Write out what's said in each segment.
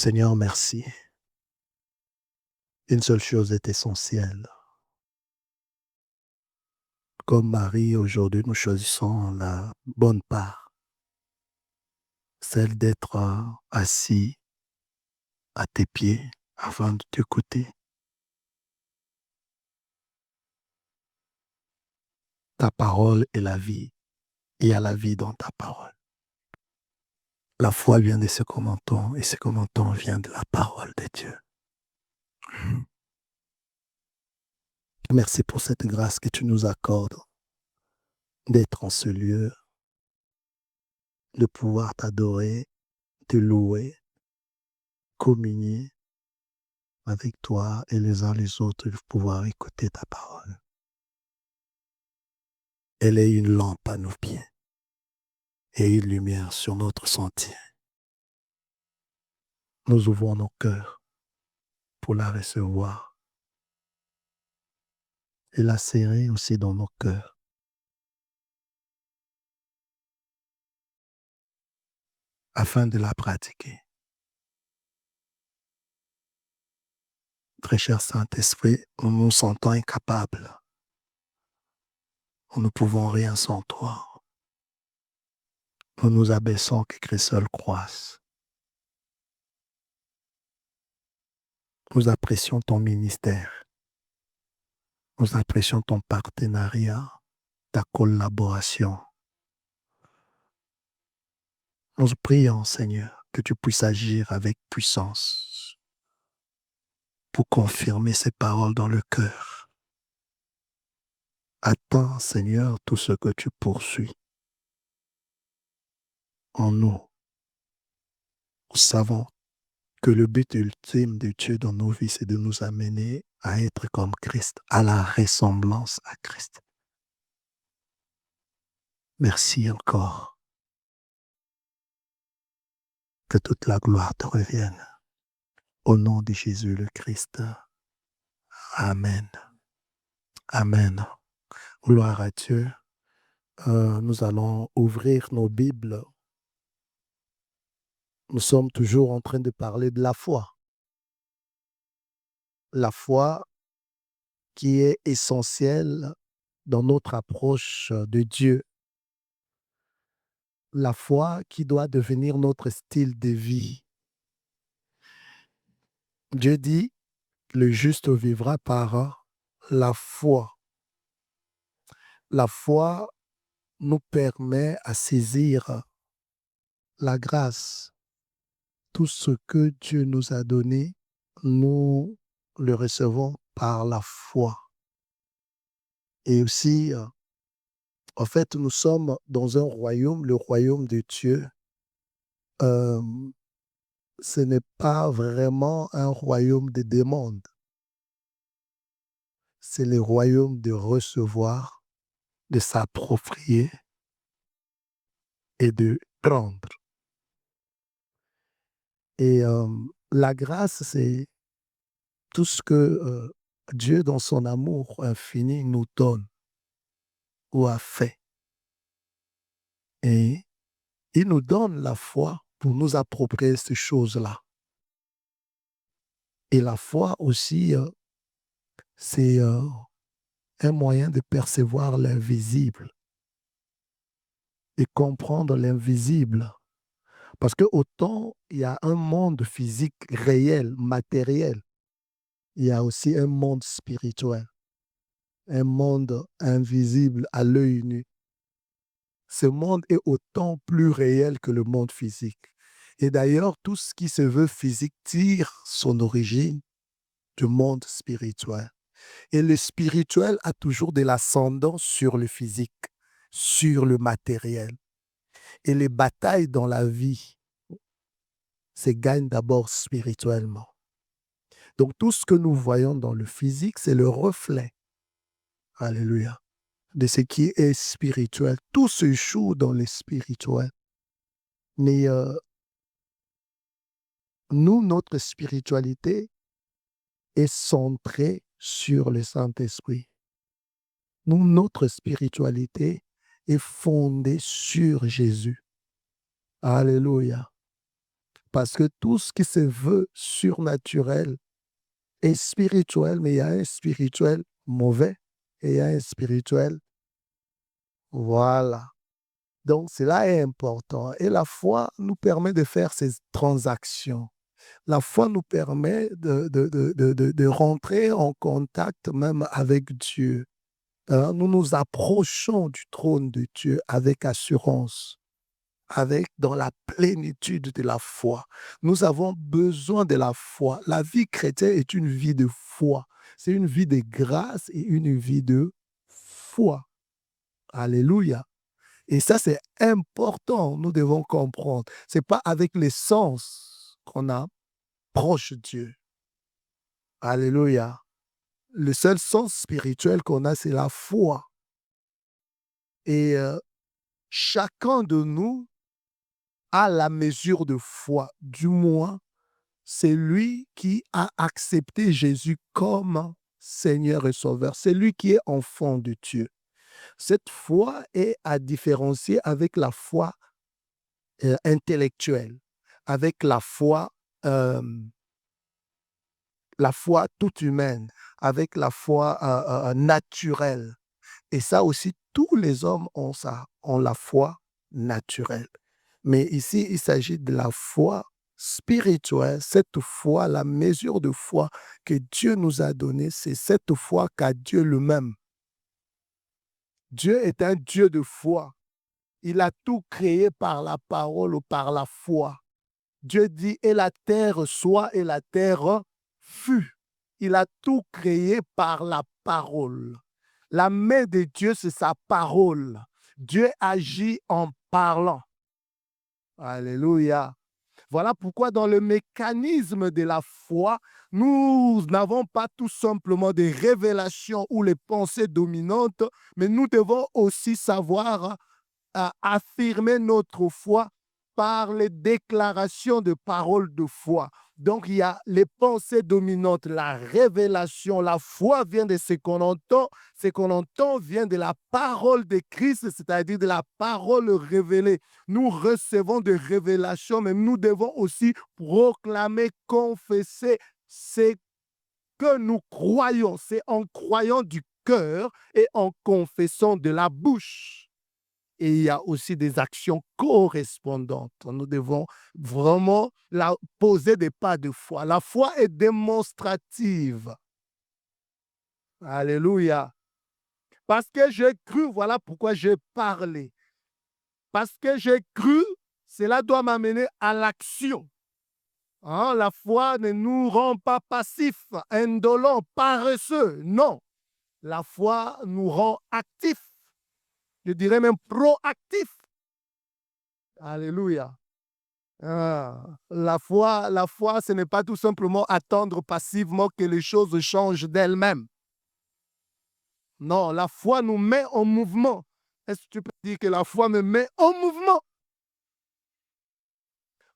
Seigneur, merci. Une seule chose est essentielle. Comme Marie, aujourd'hui, nous choisissons la bonne part, celle d'être assis à tes pieds afin de t'écouter. Ta parole est la vie. Il y a la vie dans ta parole. La foi vient de ce qu'on entend et ce qu'on entend vient de la parole de Dieu. Merci pour cette grâce que tu nous accordes d'être en ce lieu, de pouvoir t'adorer, te louer, communier avec toi et les uns les autres, de pouvoir écouter ta parole. Elle est une lampe à nos pieds et une lumière sur notre sentier. Nous ouvrons nos cœurs pour la recevoir et la serrer aussi dans nos cœurs, afin de la pratiquer. Très cher Saint-Esprit, nous nous sentons incapables. Nous ne pouvons rien sans toi. Nous nous abaissons que Christ seul croisse. Nous apprécions ton ministère. Nous apprécions ton partenariat, ta collaboration. Nous prions, Seigneur, que tu puisses agir avec puissance pour confirmer ces paroles dans le cœur. Attends, Seigneur, tout ce que tu poursuis en nous. Nous savons que le but ultime de Dieu dans nos vies, c'est de nous amener à être comme Christ, à la ressemblance à Christ. Merci encore. Que toute la gloire te revienne. Au nom de Jésus le Christ. Amen. Amen. Gloire à Dieu. Nous allons ouvrir nos Bibles. Nous sommes toujours en train de parler de la foi. La foi qui est essentielle dans notre approche de Dieu. La foi qui doit devenir notre style de vie. Dieu dit, le juste vivra par la foi. La foi nous permet à saisir la grâce. Tout ce que Dieu nous a donné, nous le recevons par la foi. Et aussi, en fait, nous sommes dans un royaume, le royaume de Dieu. Ce n'est pas vraiment un royaume de demande. C'est le royaume de recevoir, de s'approprier et de prendre. Et la grâce, c'est tout ce que Dieu, dans son amour infini, nous donne ou a fait. Et il nous donne la foi pour nous approprier ces choses-là. Et la foi aussi, c'est un moyen de percevoir l'invisible et comprendre l'invisible. Parce que autant il y a un monde physique réel, matériel, il y a aussi un monde spirituel, un monde invisible à l'œil nu. Ce monde est autant plus réel que le monde physique. Et d'ailleurs, tout ce qui se veut physique tire son origine du monde spirituel. Et le spirituel a toujours de l'ascendant sur le physique, sur le matériel. Et les batailles dans la vie se gagnent d'abord spirituellement. Donc tout ce que nous voyons dans le physique, c'est le reflet, alléluia, de ce qui est spirituel. Tout se joue dans le spirituel. Mais nous, notre spiritualité est centrée sur le Saint-Esprit. Nous, notre spiritualité est fondée sur Jésus. Alléluia. Parce que tout ce qui se veut surnaturel est spirituel, mais il y a un spirituel mauvais et il y a un spirituel. Voilà. Donc, cela est important. Et la foi nous permet de faire ces transactions. La foi nous permet de rentrer en contact même avec Dieu. Nous nous approchons du trône de Dieu avec assurance, avec dans la plénitude de la foi. Nous avons besoin de la foi. La vie chrétienne est une vie de foi. C'est une vie de grâce et une vie de foi. Alléluia. Et ça, c'est important. Nous devons comprendre. Ce n'est pas avec les sens qu'on approche Dieu. Alléluia. Le seul sens spirituel qu'on a, c'est la foi. Et chacun de nous a la mesure de foi. Du moins, c'est lui qui a accepté Jésus comme Seigneur et Sauveur. C'est lui qui est enfant de Dieu. Cette foi est à différencier avec la foi intellectuelle, avec la foi toute humaine, avec la foi naturelle. Et ça aussi, tous les hommes ont ça, ont la foi naturelle. Mais ici, il s'agit de la foi spirituelle, cette foi, la mesure de foi que Dieu nous a donnée, c'est cette foi qu'a Dieu lui-même. Dieu est un Dieu de foi. Il a tout créé par la parole ou par la foi. Dieu dit, et la terre soit, et la terre fut. Il a tout créé par la parole. La main de Dieu, c'est sa parole. Dieu agit en parlant. Alléluia. Voilà pourquoi dans le mécanisme de la foi, nous n'avons pas tout simplement des révélations ou les pensées dominantes, mais nous devons aussi savoir affirmer notre foi par les déclarations de paroles de foi. Donc, il y a les pensées dominantes, la révélation, la foi vient de ce qu'on entend vient de la parole de Christ, c'est-à-dire de la parole révélée. Nous recevons des révélations, mais nous devons aussi proclamer, confesser ce que nous croyons. C'est en croyant du cœur et en confessant de la bouche. Et il y a aussi des actions correspondantes. Nous devons vraiment poser des pas de foi. La foi est démonstrative. Alléluia. Parce que j'ai cru, voilà pourquoi j'ai parlé. Parce que j'ai cru, cela doit m'amener à l'action. Hein, la foi ne nous rend pas passifs, indolents, paresseux. Non. La foi nous rend actifs. Je dirais même proactifs. Alléluia. La foi, ce n'est pas tout simplement attendre passivement que les choses changent d'elles-mêmes. Non, la foi nous met en mouvement. Est-ce que tu peux dire que la foi me met en mouvement?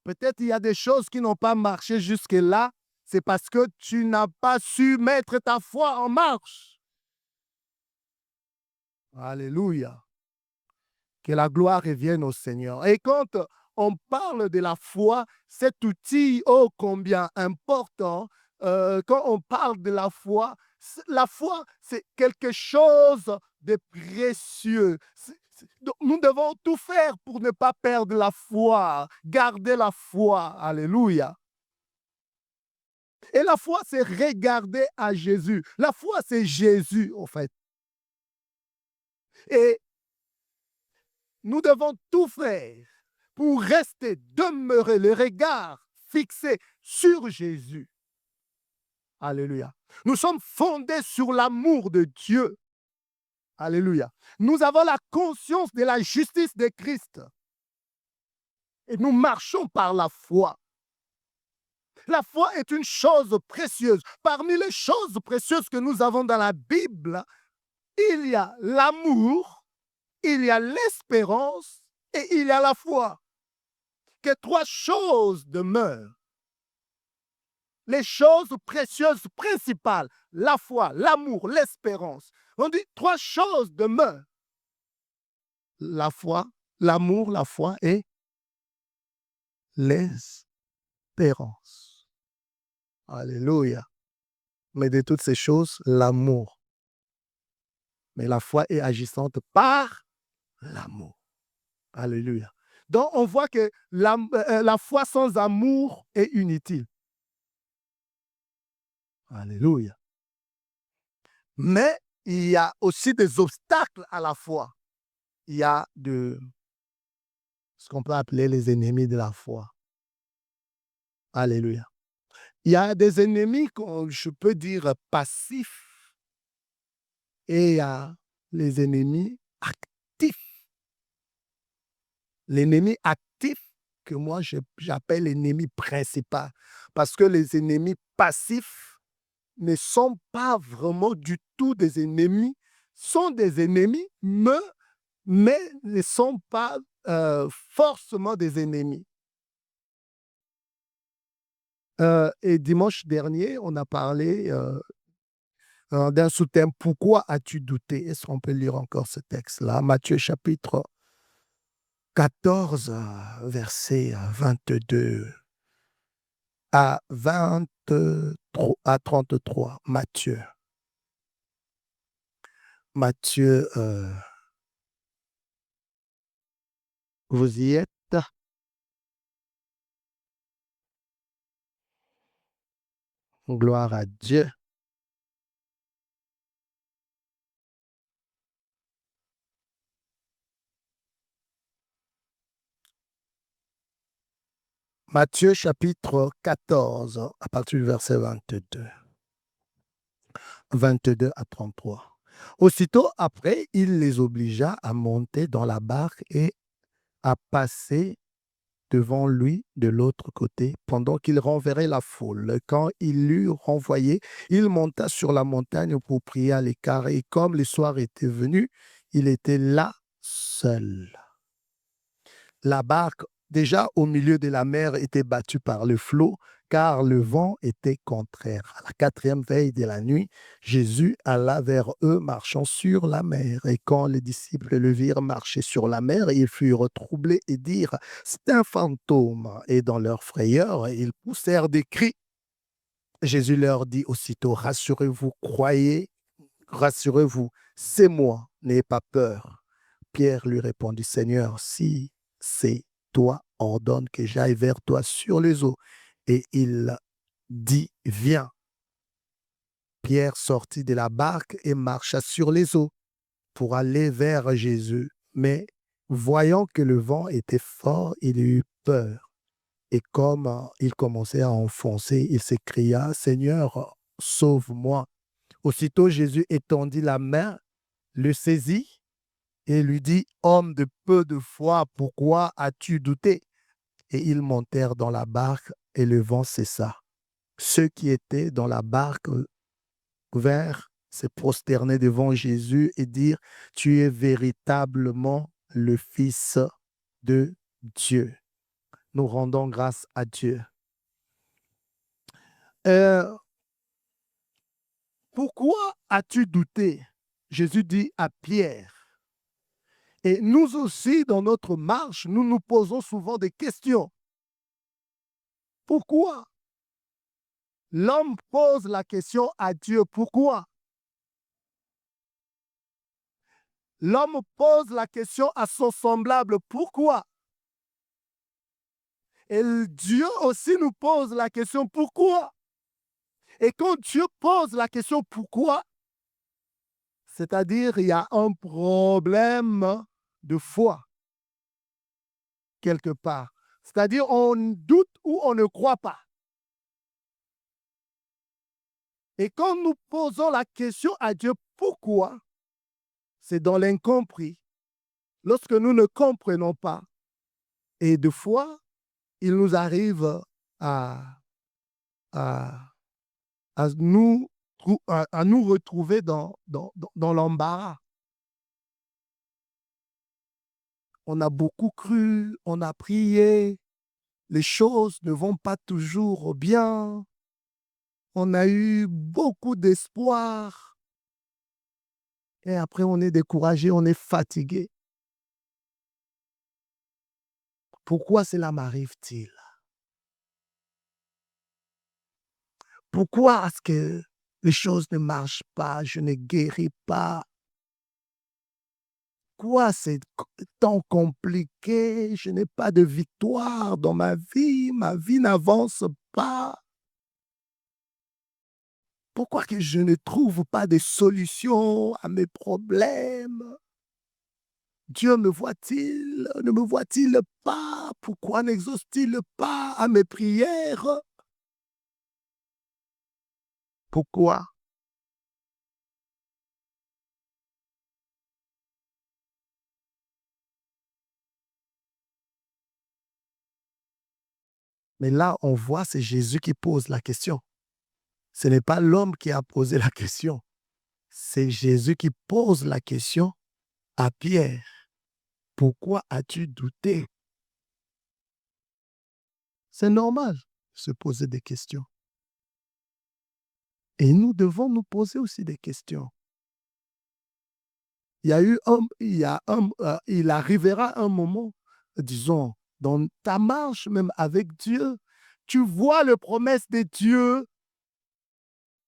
Peut-être il y a des choses qui n'ont pas marché jusque-là, c'est parce que tu n'as pas su mettre ta foi en marche. Alléluia. Que la gloire revienne au Seigneur. Et quand on parle de la foi, cet outil, ô combien important, quand on parle de la foi, c'est quelque chose de précieux. Donc, nous devons tout faire pour ne pas perdre la foi, garder la foi. Alléluia. Et la foi, c'est regarder à Jésus. La foi, c'est Jésus, en fait. Et nous devons tout faire pour rester, demeurer le regard fixé sur Jésus. Alléluia. Nous sommes fondés sur l'amour de Dieu. Alléluia. Nous avons la conscience de la justice de Christ. Et nous marchons par la foi. La foi est une chose précieuse. Parmi les choses précieuses que nous avons dans la Bible, il y a l'amour, il y a l'espérance et il y a la foi. Que trois choses demeurent. Les choses précieuses principales, la foi, l'amour, l'espérance. On dit trois choses demeurent. La foi, l'amour, la foi et l'espérance. l'espérance. Alléluia. Mais de toutes ces choses, l'amour. Mais la foi est agissante par l'amour. Alléluia. Donc, on voit que la foi sans amour est inutile. Alléluia. Mais il y a aussi des obstacles à la foi. Il y a ce qu'on peut appeler les ennemis de la foi. Alléluia. Il y a des ennemis, je peux dire, passifs et il y a les ennemis actifs. L'ennemi actif que moi j'appelle l'ennemi principal parce que les ennemis passifs ne sont pas vraiment du tout des ennemis, sont des ennemis, mais ne sont pas forcément des ennemis. Et dimanche dernier, on a parlé d'un sous-thème. Pourquoi as-tu douté? Est-ce qu'on peut lire encore ce texte-là? Matthieu chapitre 14, verset 22 à 33. Matthieu. Matthieu, vous y êtes? Gloire à Dieu. Matthieu chapitre 14, à partir du verset 22 à 33. Aussitôt après, il les obligea à monter dans la barque et à passer devant lui de l'autre côté, pendant qu'il renverrait la foule. Quand il l'eut renvoyé, il monta sur la montagne pour prier à l'écart, et comme le soir était venu, il était là seul. La barque, déjà au milieu de la mer, était battue par le flot, car le vent était contraire. À la 4e veille de la nuit, Jésus alla vers eux marchant sur la mer. Et quand les disciples le virent marcher sur la mer, ils furent troublés et dirent, c'est un fantôme. Et dans leur frayeur, ils poussèrent des cris. Jésus leur dit aussitôt, rassurez-vous, croyez, rassurez-vous, c'est moi, n'ayez pas peur. Pierre lui répondit, Seigneur, si c'est toi, ordonne que j'aille vers toi sur les eaux. Et il dit, viens. Pierre sortit de la barque et marcha sur les eaux pour aller vers Jésus. Mais voyant que le vent était fort, il eut peur. Et comme il commençait à enfoncer, il s'écria, Seigneur, sauve-moi. Aussitôt Jésus étendit la main, le saisit et lui dit, homme de peu de foi, pourquoi as-tu douté? Et ils montèrent dans la barque et le vent cessa. Ceux qui étaient dans la barque vinrent se prosterner devant Jésus et dire, tu es véritablement le Fils de Dieu. Nous rendons grâce à Dieu. Pourquoi as-tu douté? Jésus dit à Pierre. Et nous aussi, dans notre marche, nous nous posons souvent des questions. Pourquoi? L'homme pose la question à Dieu. Pourquoi? L'homme pose la question à son semblable. Pourquoi? Et Dieu aussi nous pose la question. Pourquoi? Et quand Dieu pose la question pourquoi, c'est-à-dire il y a un problème de foi quelque part. C'est-à-dire on doute ou on ne croit pas. Et quand nous posons la question à Dieu pourquoi, c'est dans l'incompris. Lorsque nous ne comprenons pas, et de fois, il nous arrive à, à, à nous, à nous retrouver dans l'embarras. On a beaucoup cru, on a prié, les choses ne vont pas toujours bien, on a eu beaucoup d'espoir, et après on est découragé, on est fatigué. Pourquoi cela m'arrive-t-il? Pourquoi est-ce que les choses ne marchent pas? Je ne guéris pas. Pourquoi c'est tant compliqué? Je n'ai pas de victoire dans ma vie n'avance pas. Pourquoi que je ne trouve pas de solution à mes problèmes? Dieu me voit-il? Ne me voit-il pas? Pourquoi n'exauce-t-il pas à mes prières? Pourquoi? Mais là, on voit, c'est Jésus qui pose la question. Ce n'est pas l'homme qui a posé la question. C'est Jésus qui pose la question à Pierre. Pourquoi as-tu douté? C'est normal de se poser des questions. Et nous devons nous poser aussi des questions. Il arrivera un moment, disons, dans ta marche même avec Dieu, tu vois les promesses de Dieu,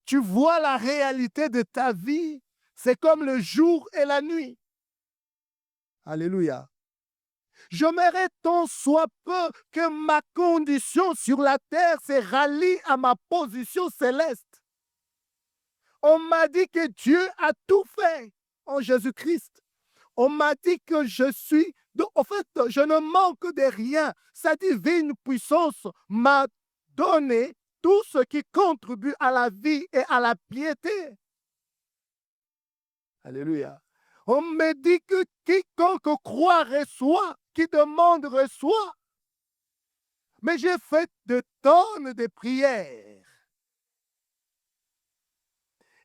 tu vois la réalité de ta vie. C'est comme le jour et la nuit. Alléluia. J'aimerais tant soit peu que ma condition sur la terre se rallie à ma position céleste. On m'a dit que Dieu a tout fait en Jésus-Christ. On m'a dit que je suis... En fait, je ne manque de rien. Sa divine puissance m'a donné tout ce qui contribue à la vie et à la piété. Alléluia. On me dit que quiconque croit reçoit, qui demande reçoit. Mais j'ai fait de tonnes de prières.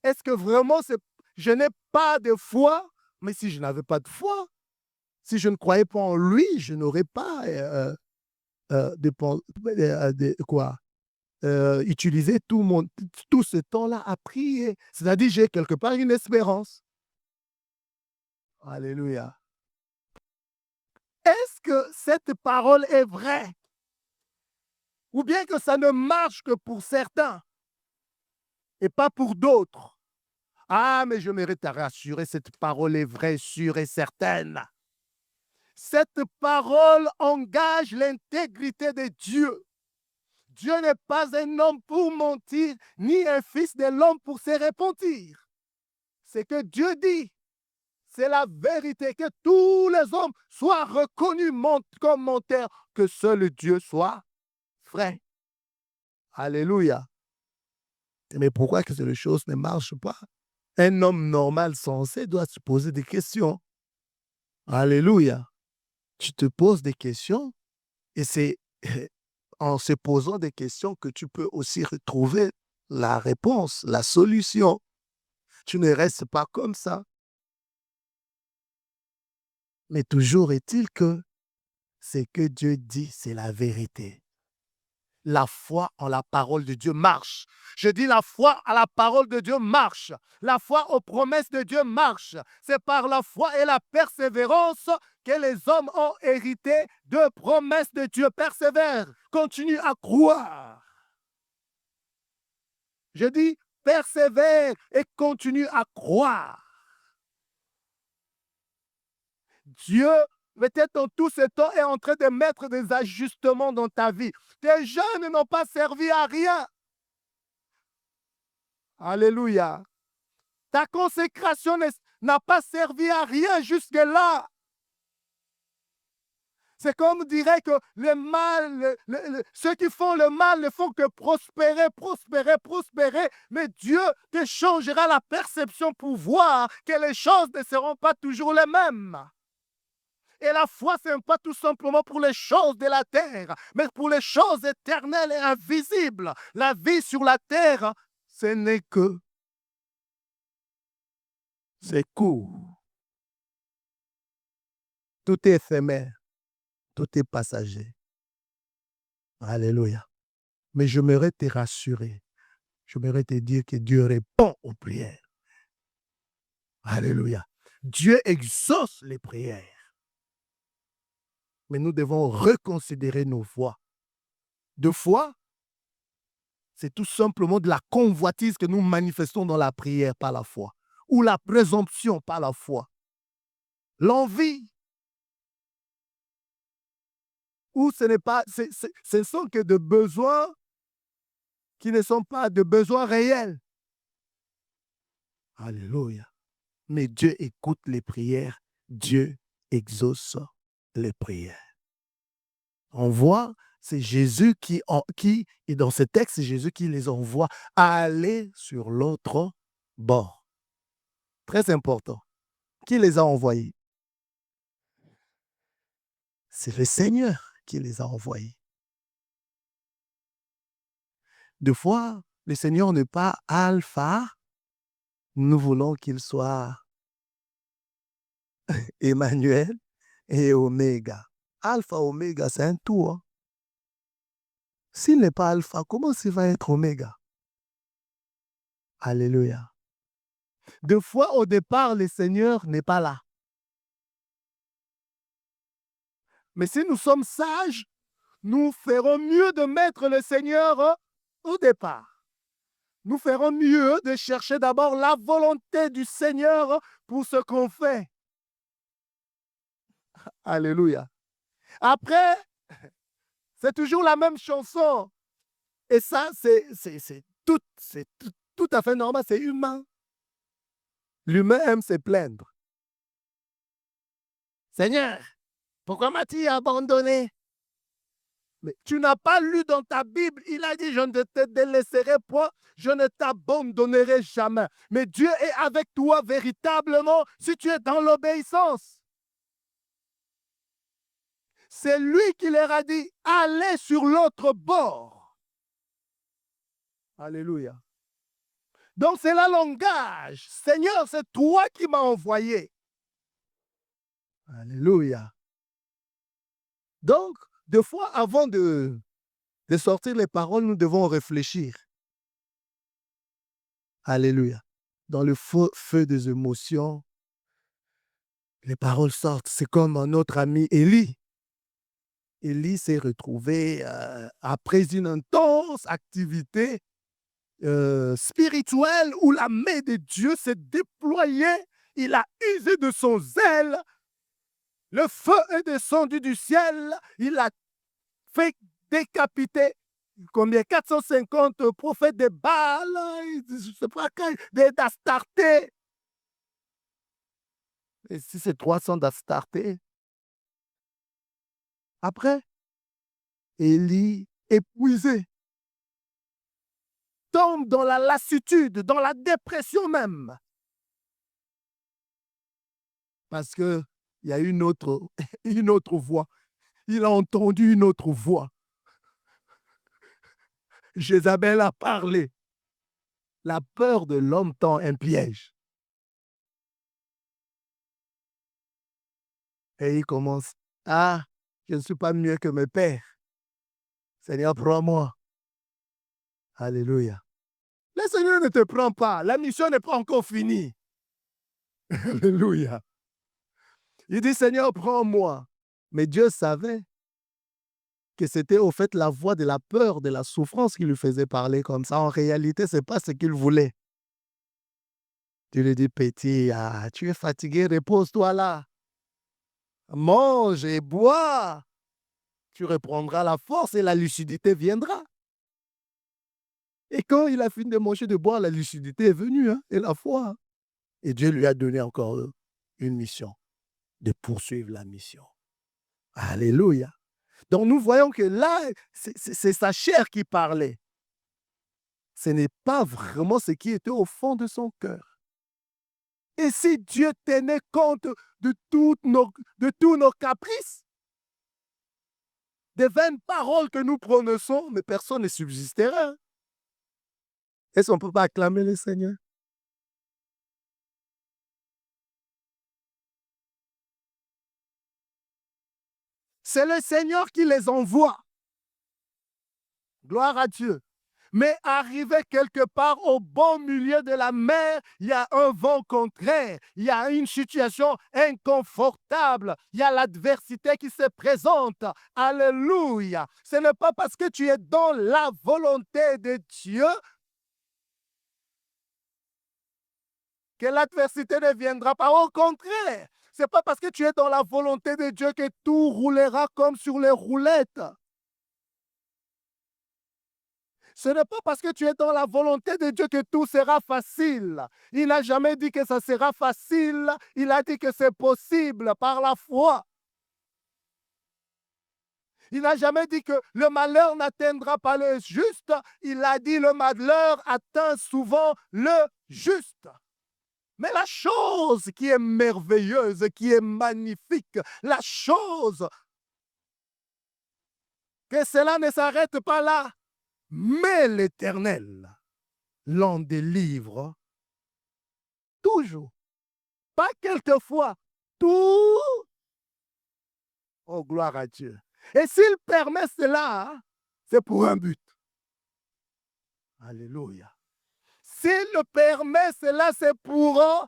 Est-ce que vraiment je n'ai pas de foi? Mais si je n'avais pas de foi, si je ne croyais pas en lui, je n'aurais pas utilisé tout ce temps-là à prier. C'est-à-dire, j'ai quelque part une espérance. Alléluia. Est-ce que cette parole est vraie? Ou bien que ça ne marche que pour certains et pas pour d'autres? Ah, mais je mérite à rassurer, cette parole est vraie, sûre et certaine. Cette parole engage l'intégrité de Dieu. Dieu n'est pas un homme pour mentir, ni un fils de l'homme pour se repentir. Ce que Dieu dit, c'est la vérité, que tous les hommes soient reconnus comme menteurs, que seul Dieu soit vrai. Alléluia. Mais pourquoi que les choses ne marchent pas? Un homme normal, sensé, doit se poser des questions. Alléluia. Tu te poses des questions et c'est en se posant des questions que tu peux aussi retrouver la réponse, la solution. Tu ne restes pas comme ça. Mais toujours est-il que ce que Dieu dit, c'est la vérité. La foi en la parole de Dieu marche. Je dis la foi à la parole de Dieu marche. La foi aux promesses de Dieu marche. C'est par la foi et la persévérance que les hommes ont hérité de promesses de Dieu. Persévère, continue à croire. Je dis persévère et continue à croire. Dieu, peut-être dans tout ce temps, est en train de mettre des ajustements dans ta vie. Tes jeûnes n'ont pas servi à rien. Alléluia. Ta consécration n'a pas servi à rien jusque-là. C'est comme dirait que le mal, ceux qui font le mal ne font que prospérer, prospérer, prospérer. Mais Dieu te changera la perception pour voir que les choses ne seront pas toujours les mêmes. Et la foi, ce n'est pas tout simplement pour les choses de la terre, mais pour les choses éternelles et invisibles. La vie sur la terre, ce n'est que... c'est court. Tout est éphémère. Tout est passager. Alléluia. Mais j'aimerais te rassurer. J'aimerais te dire que Dieu répond aux prières. Alléluia. Dieu exauce les prières. Mais nous devons reconsidérer nos voies. De foi, C'est tout simplement de la convoitise que nous manifestons dans la prière par la foi, ou la présomption par la foi. L'envie, ou ce n'est pas, ce sont que de besoins qui ne sont pas de besoins réels. Alléluia. Mais Dieu écoute les prières, Dieu exauce les prières. On voit, c'est Jésus qui, et dans ce texte, c'est Jésus qui les envoie à aller sur l'autre bord. Très important. Qui les a envoyés? C'est le Seigneur qui les a envoyés. Des fois, le Seigneur n'est pas alpha. Nous voulons qu'il soit Emmanuel et oméga. Alpha, oméga, c'est un tout. Hein? S'il n'est pas alpha, comment il va être oméga? Alléluia. Des fois, au départ, le Seigneur n'est pas là. Mais si nous sommes sages, nous ferons mieux de mettre le Seigneur au départ. Nous ferons mieux de chercher d'abord la volonté du Seigneur pour ce qu'on fait. Alléluia. Après, c'est toujours la même chanson. Et ça, c'est tout à fait normal, c'est humain. L'humain aime se plaindre. Seigneur, pourquoi m'as-tu abandonné? Mais tu n'as pas lu dans ta Bible, il a dit, je ne te délaisserai point, je ne t'abandonnerai jamais. Mais Dieu est avec toi véritablement si tu es dans l'obéissance. C'est lui qui leur a dit, allez sur l'autre bord. Alléluia. Donc c'est le langage. Seigneur, c'est toi qui m'as envoyé. Alléluia. Donc, des fois, avant de sortir les paroles, nous devons réfléchir. Alléluia. Dans le feu des émotions, les paroles sortent. C'est comme notre ami Élie. Élie s'est retrouvé après une intense activité spirituelle où la main de Dieu s'est déployée. Il a usé de son zèle. Le feu est descendu du ciel. Il a fait décapiter combien 450 prophètes de Baal, je sais pas, d'Astarté. Et si c'est 300 d'Astarté, après, Élie, épuisé, tombe dans la lassitude, dans la dépression même. Parce qu'il y a une autre voix. Il a entendu une autre voix. Jézabel a parlé. La peur de l'homme tend un piège. Et il commence. Ah, je ne suis pas mieux que mes pères. Seigneur, prends-moi. Alléluia. Le Seigneur ne te prend pas. La mission n'est pas encore finie. Alléluia. Il dit, Seigneur, prends-moi. Mais Dieu savait que c'était au fait la voix de la peur, de la souffrance qui lui faisait parler comme ça. En réalité, ce n'est pas ce qu'il voulait. Tu lui dis, petit, ah, tu es fatigué, repose-toi là. Mange et bois. Tu reprendras la force et la lucidité viendra. Et quand il a fini de manger, de boire, la lucidité est venue, hein, et la foi. Hein. Et Dieu lui a donné encore une mission, de poursuivre la mission. Alléluia. Donc nous voyons que là, c'est sa chair qui parlait. Ce n'est pas vraiment ce qui était au fond de son cœur. Et si Dieu tenait compte de tous nos caprices, des vaines paroles que nous prononçons, mais personne ne subsisterait. Hein. Est-ce qu'on ne peut pas acclamer le Seigneur? C'est le Seigneur qui les envoie. Gloire à Dieu. Mais arrivé quelque part au bon milieu de la mer, il y a un vent contraire, il y a une situation inconfortable, il y a l'adversité qui se présente. Alléluia. Ce n'est pas parce que tu es dans la volonté de Dieu que l'adversité ne viendra pas. Au contraire, ce n'est pas parce que tu es dans la volonté de Dieu que tout roulera comme sur les roulettes. Ce n'est pas parce que tu es dans la volonté de Dieu que tout sera facile. Il n'a jamais dit que ça sera facile. Il a dit que c'est possible par la foi. Il n'a jamais dit que le malheur n'atteindra pas le juste. Il a dit le malheur atteint souvent le juste. Mais la chose qui est merveilleuse, qui est magnifique, la chose, que cela ne s'arrête pas là, mais l'Éternel l'en délivre toujours. Pas quelquefois, tout. Oh, gloire à Dieu. Et s'il permet cela, c'est pour un but. Alléluia. S'il le permet cela, c'est pour un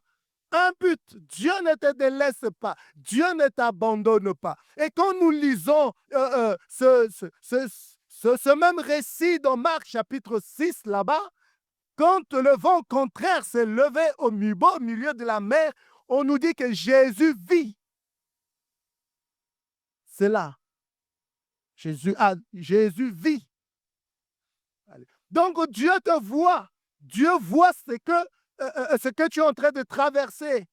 but. Dieu ne te délaisse pas. Dieu ne t'abandonne pas. Et quand nous lisons ce même récit dans Marc chapitre 6 là-bas, quand le vent contraire s'est levé au milieu de la mer, on nous dit que Jésus vit. C'est là. Jésus vit. Donc Dieu te voit. Dieu voit ce que tu es en train de traverser.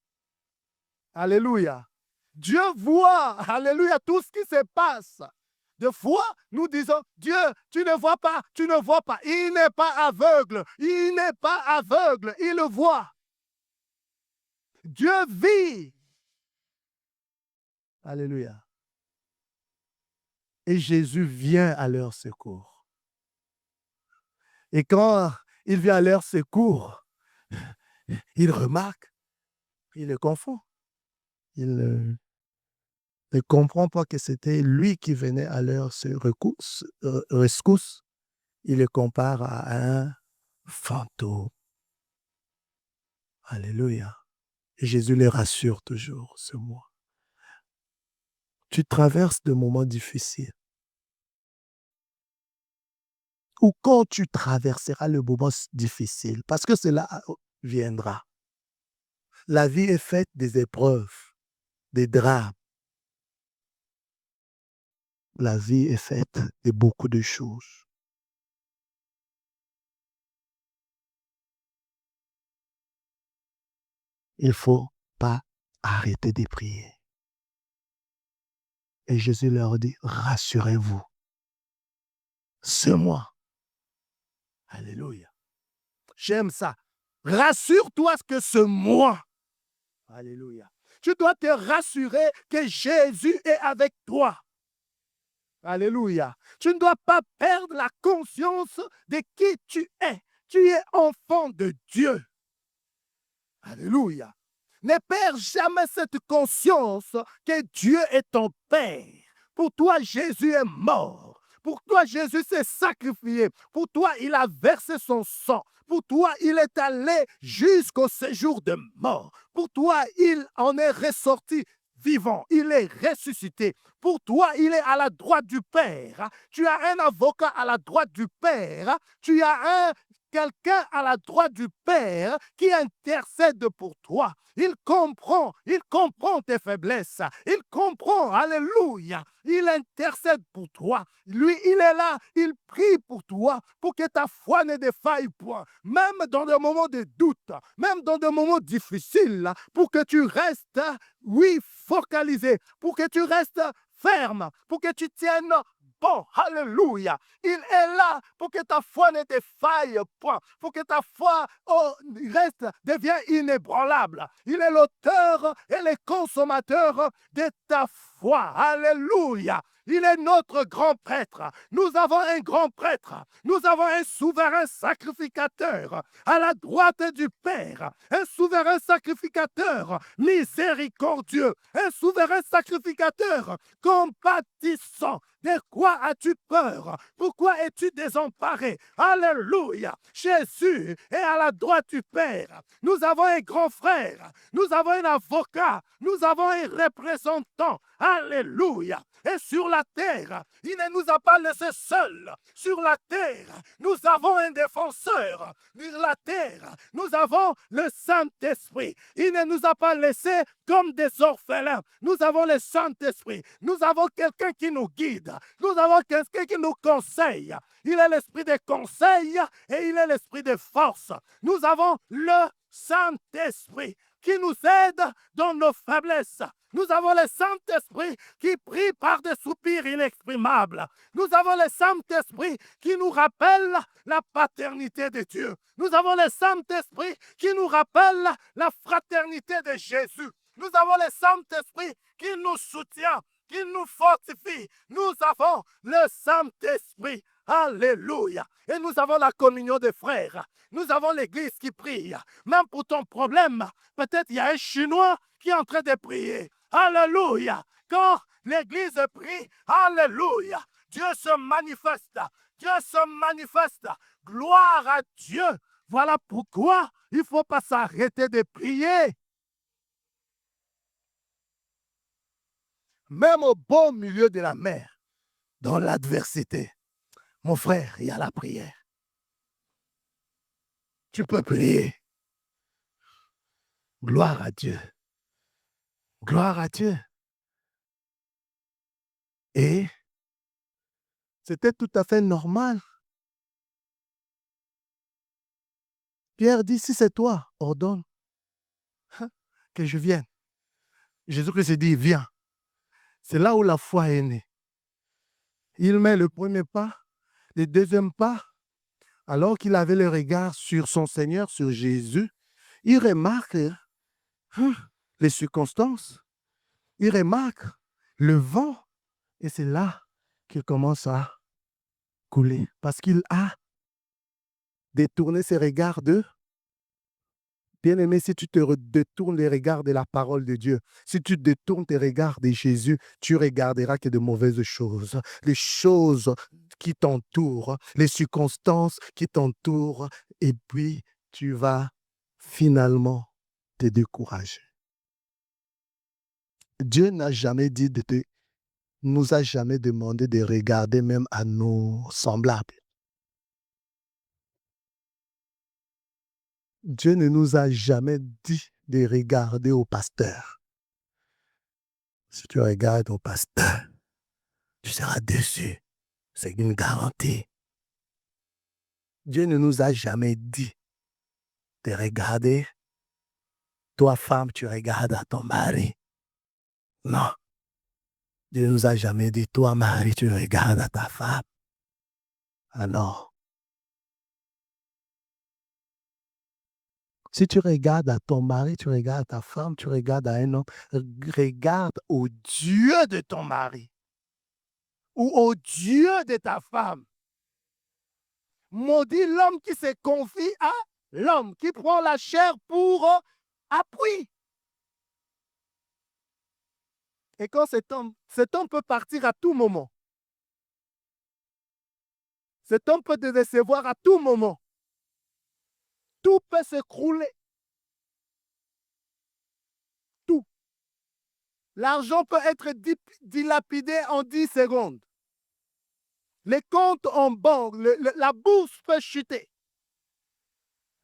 Alléluia. Dieu voit, alléluia, tout ce qui se passe. Des fois, nous disons, Dieu, tu ne vois pas, tu ne vois pas. Il n'est pas aveugle, il n'est pas aveugle, il le voit. Dieu vit. Alléluia. Et Jésus vient à leur secours. Et quand il vient à leur secours, il remarque, il le confond. Il ne comprend pas que c'était lui qui venait à leur rescousse. Il le compare à un fantôme. Alléluia. Et Jésus les rassure toujours, c'est moi. Tu traverses des moments difficiles. Ou quand tu traverseras le moment difficile, parce que cela viendra. La vie est faite des épreuves, des drames. La vie est faite de beaucoup de choses. Il ne faut pas arrêter de prier. Et Jésus leur dit, rassurez-vous, c'est moi. Alléluia. J'aime ça. Rassure-toi que c'est moi. Alléluia. Tu dois te rassurer que Jésus est avec toi. Alléluia. Tu ne dois pas perdre la conscience de qui tu es. Tu es enfant de Dieu. Alléluia. Ne perds jamais cette conscience que Dieu est ton Père. Pour toi, Jésus est mort. Pour toi, Jésus s'est sacrifié. Pour toi, il a versé son sang. Pour toi, il est allé jusqu'au séjour de mort. Pour toi, il en est ressorti vivant. Il est ressuscité. Pour toi, il est à la droite du Père. Tu as un avocat à la droite du Père. Tu as quelqu'un à la droite du Père qui intercède pour toi. Il comprend tes faiblesses. Il comprend, alléluia. Il intercède pour toi. Lui, il est là, il prie pour toi, pour que ta foi ne défaille point. Même dans des moments de doute, même dans des moments difficiles, pour que tu restes, oui, focalisé, pour que tu restes ferme, pour que tu tiennes bon. Alléluia. Il est là pour que ta foi ne défaille point, pour que ta foi devienne inébranlable. Il est l'auteur et le consommateur de ta foi. Alléluia. Il est notre grand prêtre. Nous avons un grand prêtre. Nous avons un souverain sacrificateur à la droite du Père. Un souverain sacrificateur miséricordieux. Un souverain sacrificateur compatissant. De quoi as-tu peur? Pourquoi es-tu désemparé? Alléluia. Jésus est à la droite du Père. Nous avons un grand frère. Nous avons un avocat. Nous avons un représentant. Alléluia. Et sur la terre, il ne nous a pas laissés seuls. Sur la terre, nous avons un défenseur. Sur la terre, nous avons le Saint-Esprit. Il ne nous a pas laissés comme des orphelins. Nous avons le Saint-Esprit. Nous avons quelqu'un qui nous guide. Nous avons quelqu'un qui nous conseille. Il est l'esprit de conseil et il est l'esprit de force. Nous avons le Saint-Esprit qui nous aide dans nos faiblesses. Nous avons le Saint-Esprit qui prie par des soupirs inexprimables. Nous avons le Saint-Esprit qui nous rappelle la paternité de Dieu. Nous avons le Saint-Esprit qui nous rappelle la fraternité de Jésus. Nous avons le Saint-Esprit qui nous soutient, qui nous fortifie. Nous avons le Saint-Esprit. Alléluia. Et nous avons la communion des frères. Nous avons l'église qui prie. Même pour ton problème, peut-être il y a un Chinois qui est en train de prier. Alléluia. Quand l'église prie, alléluia, Dieu se manifeste. Dieu se manifeste. Gloire à Dieu. Voilà pourquoi il ne faut pas s'arrêter de prier. Même au beau milieu de la mer, dans l'adversité, mon frère, il y a la prière. Tu peux prier. Gloire à Dieu. Gloire à Dieu. Et c'était tout à fait normal. Pierre dit, si c'est toi, ordonne que je vienne. Jésus-Christ dit, viens. C'est là où la foi est née. Il met le premier pas, le deuxième pas, alors qu'il avait le regard sur son Seigneur, sur Jésus, il remarque les circonstances, il remarque le vent, et c'est là qu'il commence à couler, parce qu'il a détourné ses regards de... Bien-aimé, si tu te détournes les regards de la parole de Dieu, si tu détournes tes regards de Jésus, tu regarderas que de mauvaises choses, les choses qui t'entourent, les circonstances qui t'entourent, et puis tu vas finalement te décourager. Dieu n'a jamais dit nous a jamais demandé de regarder même à nos semblables. Dieu ne nous a jamais dit de regarder au pasteur. Si tu regardes au pasteur, tu seras déçu. C'est une garantie. Dieu ne nous a jamais dit de regarder. Toi, femme, tu regardes à ton mari. Non. Dieu ne nous a jamais dit, toi, mari, tu regardes à ta femme. Alors, si tu regardes à ton mari, tu regardes à ta femme, tu regardes à un homme, regarde au Dieu de ton mari ou au Dieu de ta femme. Maudit l'homme qui se confie à l'homme, qui prend la chair pour appui. Et quand cet homme peut partir à tout moment. Cet homme peut te décevoir à tout moment. Tout peut s'écrouler. Tout. L'argent peut être dilapidé en 10 secondes. Les comptes en banque, la bourse peut chuter.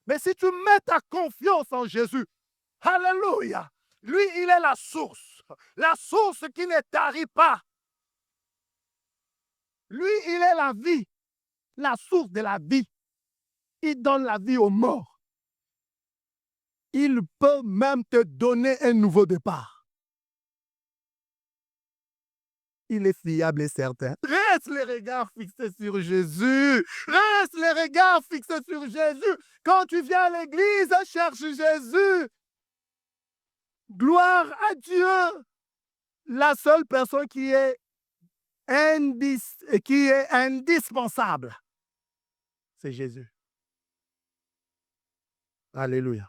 Mais si tu mets ta confiance en Jésus, alléluia, lui, il est la source qui ne tarit pas. Lui, il est la vie, la source de la vie. Il donne la vie aux morts. Il peut même te donner un nouveau départ. Il est fiable et certain. Reste les regards fixés sur Jésus. Reste les regards fixés sur Jésus. Quand tu viens à l'église, cherche Jésus. Gloire à Dieu. La seule personne qui est indispensable, c'est Jésus. Alléluia.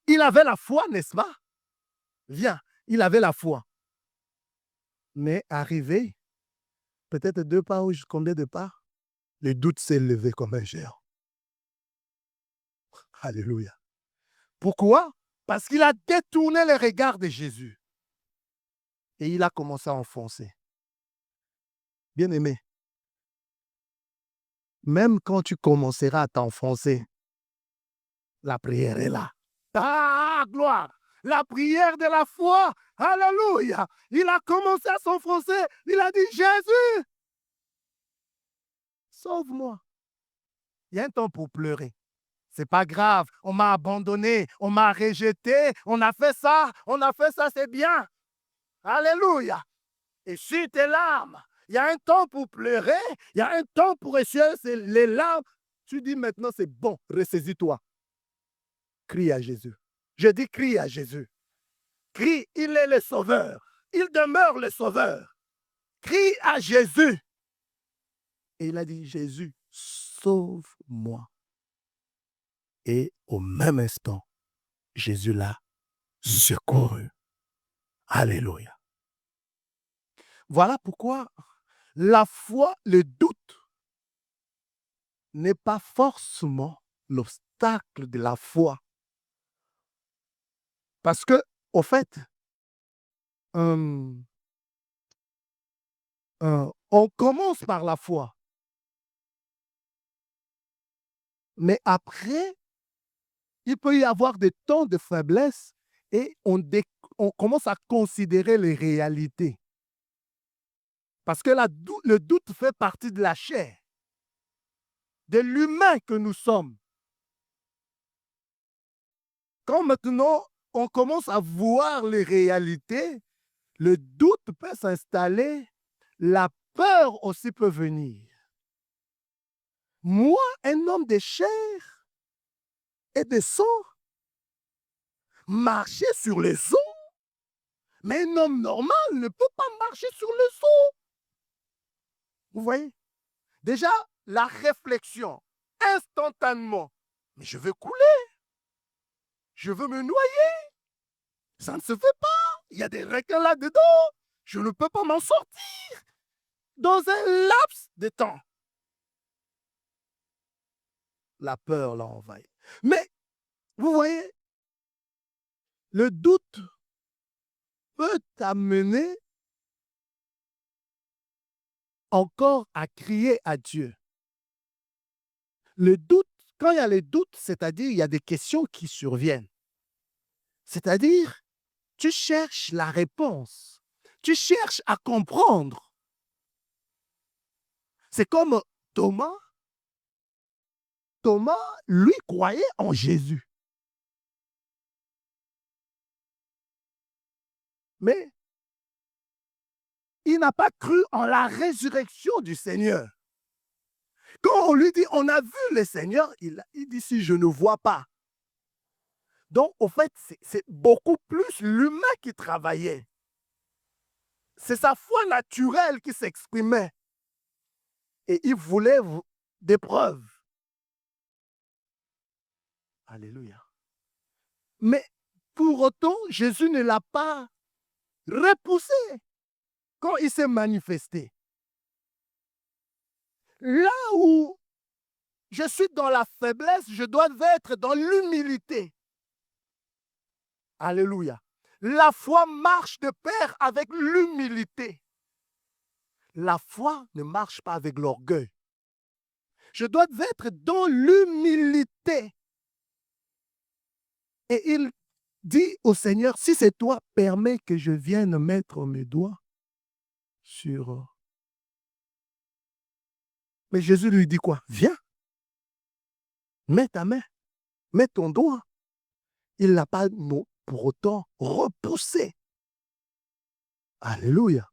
Il avait la foi, n'est-ce pas? Viens, il avait la foi. Mais arrivé peut-être 2 pas ou combien de pas, le doute s'est levé comme un géant. Alléluia. Pourquoi? Parce qu'il a détourné le regard de Jésus et il a commencé à enfoncer. Bien-aimé, même quand tu commenceras à t'enfoncer, la prière est là. Ah, gloire! La prière de la foi. Alléluia! Il a commencé à s'enfoncer. Il a dit, Jésus, sauve-moi. Il y a un temps pour pleurer. C'est pas grave. On m'a abandonné. On m'a rejeté. On a fait ça. C'est bien. Alléluia. Et sur tes larmes, il y a un temps pour pleurer. Il y a un temps pour essuyer les larmes. Tu dis maintenant, c'est bon. Ressaisis-toi. Crie à Jésus. Je dis crie à Jésus. Crie, il est le sauveur. Il demeure le sauveur. Crie à Jésus. Et il a dit, Jésus, sauve-moi. Et au même instant, Jésus l'a secouru. Alléluia. Voilà pourquoi la foi, le doute, n'est pas forcément l'obstacle de la foi. Parce que, au fait, on commence par la foi. Mais après, il peut y avoir des temps de faiblesse et on commence à considérer les réalités. Parce que le doute fait partie de la chair, de l'humain que nous sommes. Quand maintenant on commence à voir les réalités, le doute peut s'installer, la peur aussi peut venir. Moi, un homme de chair et de sang, marcher sur les eaux, mais un homme normal ne peut pas marcher sur les eaux. Vous voyez? Déjà, la réflexion, instantanément, mais je veux couler, je veux me noyer, ça ne se fait pas, il y a des requins là-dedans, je ne peux pas m'en sortir dans un laps de temps. La peur l'a envahi. Mais, vous voyez, le doute peut t'amener encore à crier à Dieu. Le doute, quand il y a les doutes, c'est-à-dire il y a des questions qui surviennent. C'est-à-dire, tu cherches la réponse. Tu cherches à comprendre. C'est comme Thomas. Thomas, lui, croyait en Jésus. Mais il n'a pas cru en la résurrection du Seigneur. Quand on lui dit, on a vu le Seigneur, il dit, si je ne vois pas. Donc, au fait, c'est beaucoup plus l'humain qui travaillait. C'est sa foi naturelle qui s'exprimait. Et il voulait des preuves. Alléluia. Mais pour autant, Jésus ne l'a pas repoussé quand il s'est manifesté. Là où je suis dans la faiblesse, je dois être dans l'humilité. Alléluia. La foi marche de pair avec l'humilité. La foi ne marche pas avec l'orgueil. Je dois être dans l'humilité. Et il dit au Seigneur, si c'est toi, permets que je vienne mettre mes doigts sur... Mais Jésus lui dit quoi? Viens, mets ta main, mets ton doigt. Il n'a pas pour autant repoussé. Alléluia.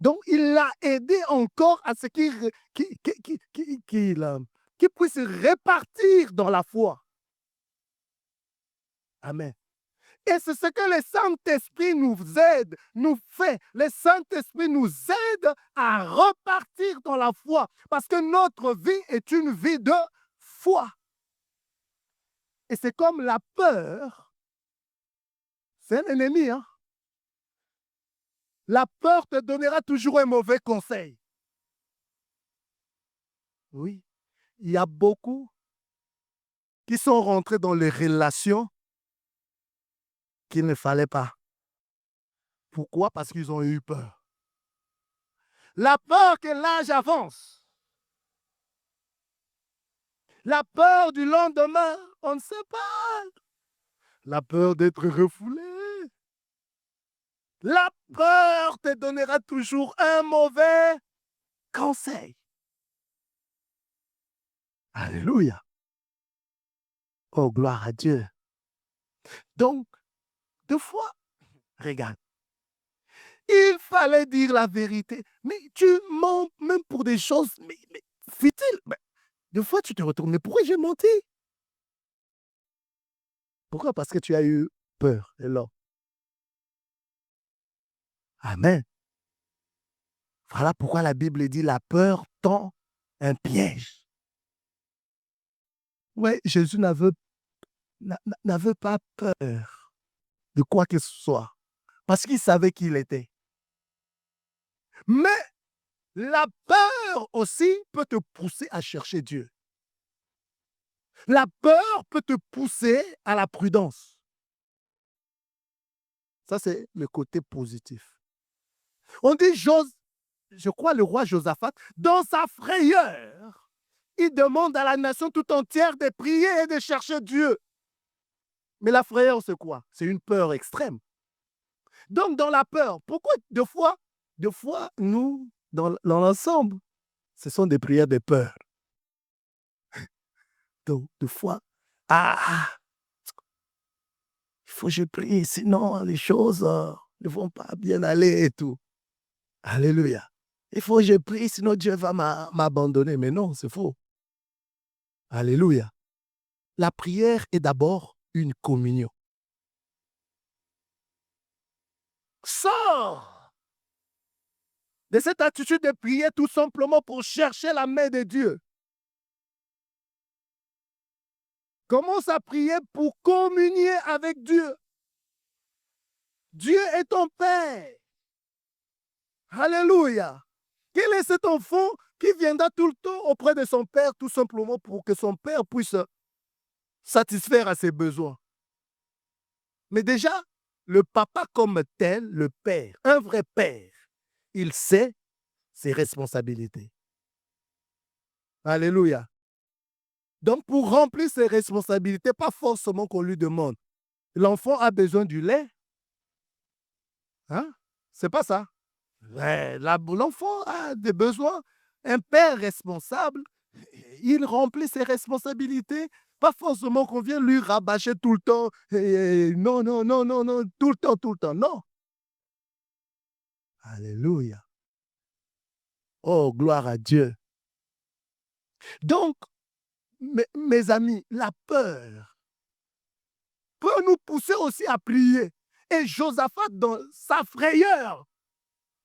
Donc, il l'a aidé encore à ce qu'il puisse répartir dans la foi. Amen. Et c'est ce que le Saint-Esprit nous aide, nous fait. Le Saint-Esprit nous aide à repartir dans la foi. Parce que notre vie est une vie de foi. Et c'est comme la peur. C'est un ennemi, hein? La peur te donnera toujours un mauvais conseil. Oui, il y a beaucoup qui sont rentrés dans les relations qu'il ne fallait pas. Pourquoi? Parce qu'ils ont eu peur. La peur que l'âge avance. La peur du lendemain, on ne sait pas. La peur d'être refoulé. La peur te donnera toujours un mauvais conseil. Alléluia. Oh, gloire à Dieu. Donc, deux fois, regarde, il fallait dire la vérité. Mais tu mens même pour des choses, mais futiles. Mais, deux fois, tu te retournes. Mais pourquoi j'ai menti? Pourquoi? Parce que tu as eu peur. Et là, amen. Voilà pourquoi la Bible dit la peur tend un piège. Oui, Jésus n'avait pas peur de quoi que ce soit, parce qu'il savait qui il était. Mais la peur aussi peut te pousser à chercher Dieu. La peur peut te pousser à la prudence. Ça, c'est le côté positif. On dit, je crois, le roi Josaphat, dans sa frayeur, il demande à la nation tout entière de prier et de chercher Dieu. Mais la frayeur, c'est quoi? C'est une peur extrême. Donc, dans la peur, pourquoi deux fois, nous, dans l'ensemble, ce sont des prières de peur. Donc, deux fois, il faut que je prie, sinon les choses ne vont pas bien aller et tout. Alléluia. Il faut que je prie, sinon Dieu va m'abandonner. Mais non, c'est faux. Alléluia. La prière est d'abord une communion. Sors de cette attitude de prier tout simplement pour chercher la main de Dieu. Commence à prier pour communier avec Dieu. Dieu est ton Père. Alléluia. Quel est cet enfant qui viendra tout le temps auprès de son Père tout simplement pour que son Père puisse satisfaire à ses besoins? Mais déjà, le papa comme tel, le père, un vrai père, il sait ses responsabilités. Alléluia. Donc, pour remplir ses responsabilités, pas forcément qu'on lui demande. L'enfant a besoin du lait. Hein? C'est pas ça. L'enfant a des besoins. Un père responsable, il remplit ses responsabilités. Pas forcément qu'on vienne lui rabâcher tout le temps. Non, non, non, non, non, tout le temps. Non. Alléluia. Oh, gloire à Dieu. Donc, mes amis, la peur peut nous pousser aussi à prier. Et Josaphat, dans sa frayeur,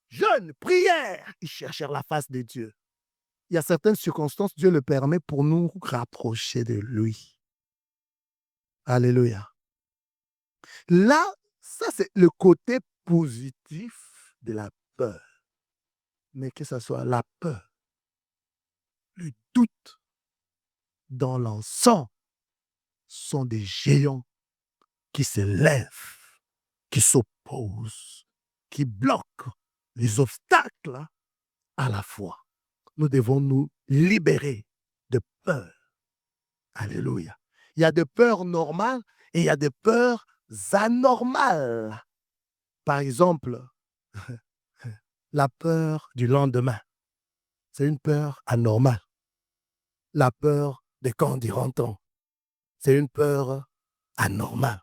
jeûne, prière, il cherchait la face de Dieu. Il y a certaines circonstances, Dieu le permet pour nous rapprocher de lui. Alléluia. Là, ça c'est le côté positif de la peur. Mais que ce soit la peur, le doute, dans l'ensemble, sont des géants qui se lèvent, qui s'opposent, qui bloquent les obstacles à la foi. Nous devons nous libérer de peur. Alléluia. Il y a des peurs normales et il y a des peurs anormales. Par exemple, la peur du lendemain, c'est une peur anormale. La peur des quand diront-on, c'est une peur anormale.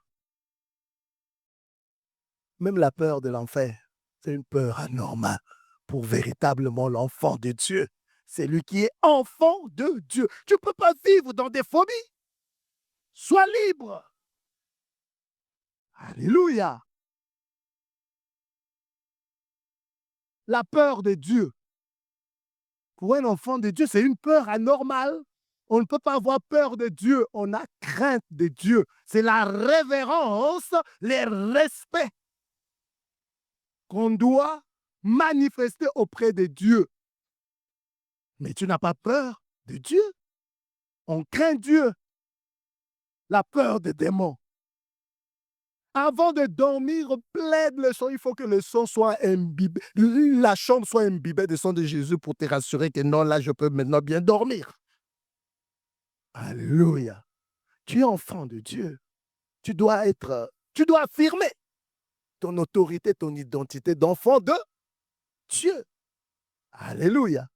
Même la peur de l'enfer, c'est une peur anormale pour véritablement l'enfant de Dieu. C'est lui qui est enfant de Dieu. Tu ne peux pas vivre dans des phobies. Sois libre. Alléluia. La peur de Dieu. Pour un enfant de Dieu, c'est une peur anormale. On ne peut pas avoir peur de Dieu. On a crainte de Dieu. C'est la révérence, le respect qu'on doit manifester auprès de Dieu. Mais tu n'as pas peur de Dieu. On craint Dieu. La peur des démons. Avant de dormir, plaide le son. Il faut que le son soit imbibé. La chambre soit imbibée du sang de Jésus pour te rassurer que non, là, je peux maintenant bien dormir. Alléluia. Tu es enfant de Dieu. Tu dois affirmer ton autorité, ton identité d'enfant de Dieu. Alléluia.